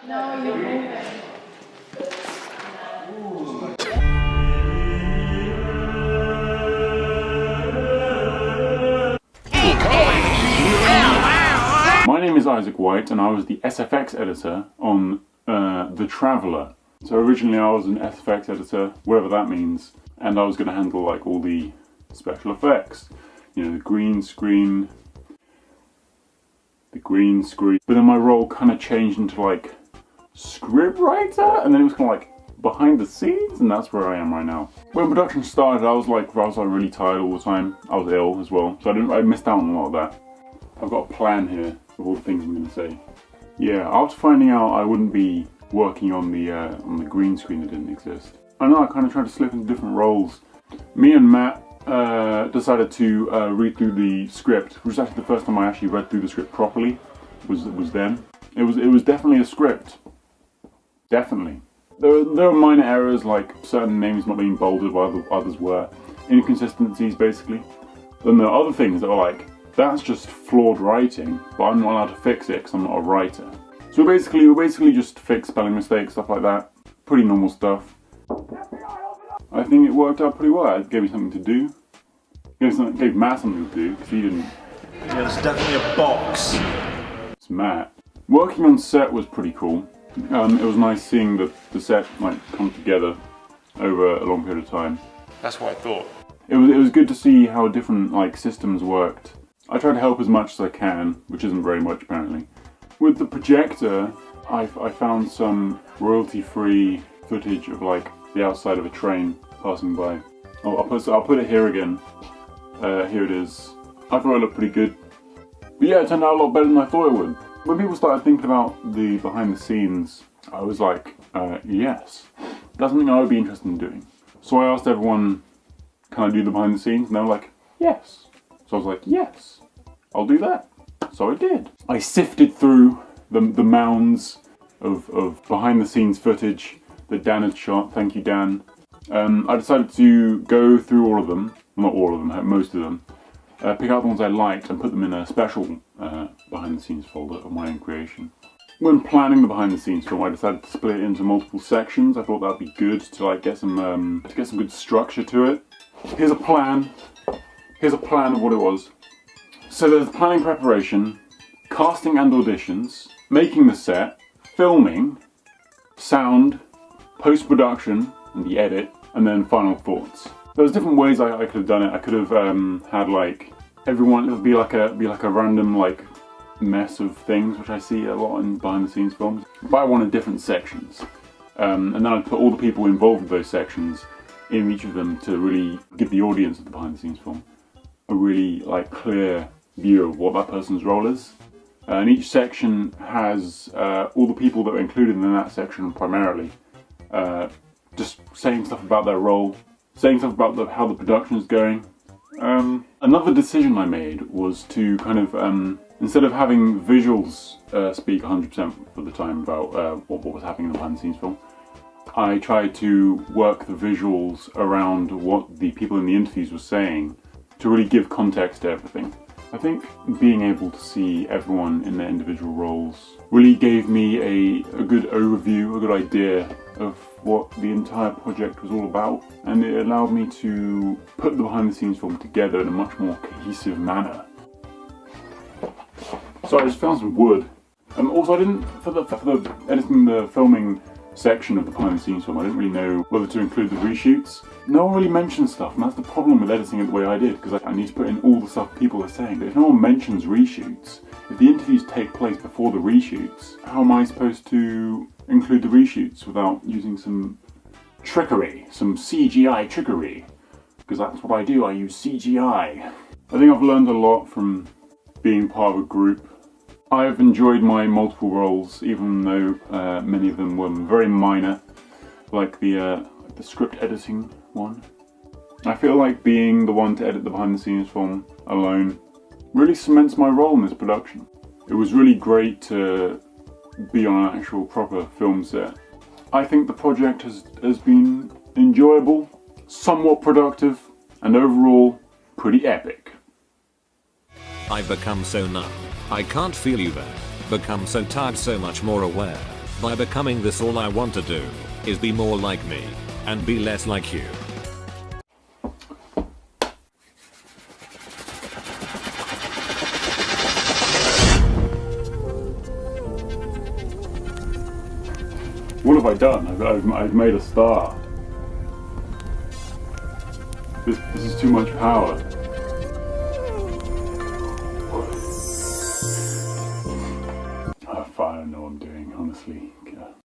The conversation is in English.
No, you're moving. My name is Isaac White and I was the SFX editor on The Traveller. So originally I was an SFX editor, whatever that means, and I was going to handle like all the special effects. You know, the green screen. But then my role kind of changed into like script writer, and then it was kind of like behind the scenes, and that's where I am right now. When production started, I was like really tired all the time. I was ill as well, so I missed out on a lot of that. I've got a plan here of all the things I'm going to say. Yeah, after finding out I wouldn't be working on the green screen that didn't exist, I know I kind of tried to slip into different roles. Me and Matt decided to read through the script, which was actually the first time I actually read through the script properly. Was then. It was definitely a script. Definitely. There were minor errors, like certain names not being bolded while others were. Inconsistencies, basically. Then there are other things that were like, that's just flawed writing, but I'm not allowed to fix it because I'm not a writer. So we basically just fixed spelling mistakes, stuff like that. Pretty normal stuff. I think it worked out pretty well. It gave me something to do. Gave Matt something to do, because he didn't. Yeah, there's definitely a box. It's Matt. Working on set was pretty cool. It was nice seeing the set like come together over a long period of time. That's what I thought. It was good to see how different like systems worked. I tried to help as much as I can, which isn't very much apparently. With the projector, I found some royalty-free footage of like the outside of a train passing by. Oh, I'll put it here again. Here it is. I thought it looked pretty good. But yeah, it turned out a lot better than I thought it would. When people started thinking about the behind the scenes, I was like, yes. That's something I would be interested in doing. So I asked everyone, can I do the behind the scenes? And they were like, yes. So I was like, yes, I'll do that. So I did. I sifted through the mounds of behind the scenes footage that Dan had shot. Thank you, Dan. I decided to go through all of them. Not all of them, most of them. Pick out the ones I liked and put them in a special behind the scenes folder of my own creation. When planning the behind the scenes film, I decided to split it into multiple sections. I thought that'd be good to like get some good structure to it. Here's a plan. Here's a plan of what it was. So there's planning preparation, casting and auditions, making the set, filming, sound, post-production and the edit, and then final thoughts. There's different ways I could have done it. I could have had like everyone. It would be like a random like mess of things, which I see a lot in behind the scenes films. But I wanted different sections, and then I'd put all the people involved with those sections in each of them to really give the audience of the behind the scenes film a really like clear view of what that person's role is. And each section has all the people that are included in that section primarily just saying stuff about their role, saying stuff about how the production is going. Another decision I made was to kind of, instead of having visuals speak 100% of the time about what was happening in the behind the scenes film, I tried to work the visuals around what the people in the interviews were saying to really give context to everything. I think being able to see everyone in their individual roles really gave me a good overview, a good idea of what the entire project was all about, and it allowed me to put the behind the scenes film together in a much more cohesive manner. So I just found some wood. Also I didn't, for the editing the filming section of the behind the scenes film, I didn't really know whether to include the reshoots. No one really mentions stuff, and that's the problem with editing it the way I did, because I need to put in all the stuff people are saying. But if no one mentions reshoots, if the interviews take place before the reshoots, how am I supposed to include the reshoots without using some trickery, some CGI trickery? Because that's what I do, I use CGI. I think I've learned a lot from being part of a group. I've enjoyed my multiple roles, even though many of them were very minor, like the script editing one. I feel like being the one to edit the behind the scenes film alone really cements my role in this production. It was really great to be on an actual proper film set. I think the project has been enjoyable, somewhat productive, and overall pretty epic. I've become so numb. I can't feel you there. Become so tired, so much more aware. By becoming this, all I want to do is be more like me and be less like you. What have I done? I've made a star. This is too much power.